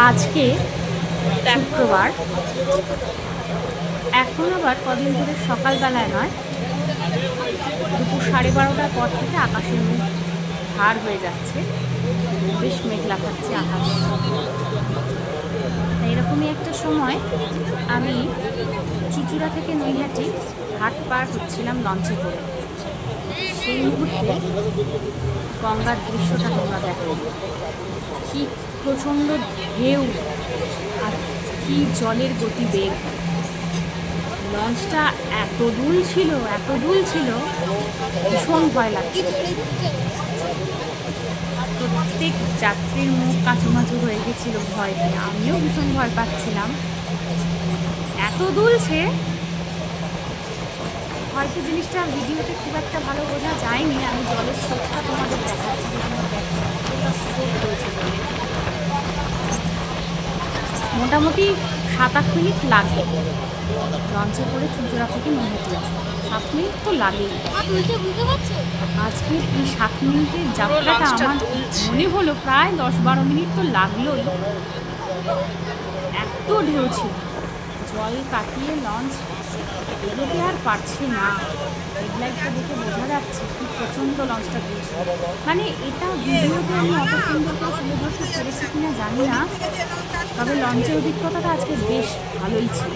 আজকে শুক্রবার, এখন আবার কদিন ধরে সকালবেলায় নয়, দুপুর 12:30টার পর থেকে আকাশের মুখ ভার হয়ে যাচ্ছে, বেশ মেঘলা থাকছে আকাশ। এরকমই একটা সময় আমি চুচুড়া থেকে নৈহাটি ঘাট পার হচ্ছিলাম লঞ্চে করে। সেই মুহূর্তে গঙ্গার দৃশ্যটা তোমরা দেখো, কি প্রচণ্ড ঢেউ আর কি জলের গতিবেগ। লঞ্চটা এত দূল ছিল, ভীষণ ভয় লাগছে। প্রত্যেক যাত্রীর মুখ কাঁচুমাচু হয়ে গেছিল ভয় পেয়ে, আমিও ভীষণ ভয় পাচ্ছিলাম। এত দুলছে, হয়তো জিনিসটা ভিডিওতে খুব একটা ভালো বোঝা যায়নি। আমি জলের স্রোতটা তোমাদের দেখাচ্ছি, স্রোত রয়েছে জলে। মোটামুটি 7-8 মিনিট লাগে লঞ্চে করে চুচুড়া থেকে নৈহাটি আসতে। 7 মিনিট তো লাগেই। আজকের এই 7 মিনিটের যাত্রাটা আমার মনে হলো প্রায় 10-12 মিনিট তো লাগলোই। এত ঢেউ ছিল, জল কাটিয়ে লঞ্চ এগোতে আর পারছে না। হেডলাইটটা দেখে বোঝা যাচ্ছে কি প্রচণ্ড লঞ্চটা দিয়েছে। মানে এটা ভিডিওতে আমি অত সুন্দর করে তুলে ধরতে পেরেছি কিনা জানি না, তবে লঞ্চের অভিজ্ঞতাটা আজকে বেশ ভালোই ছিল।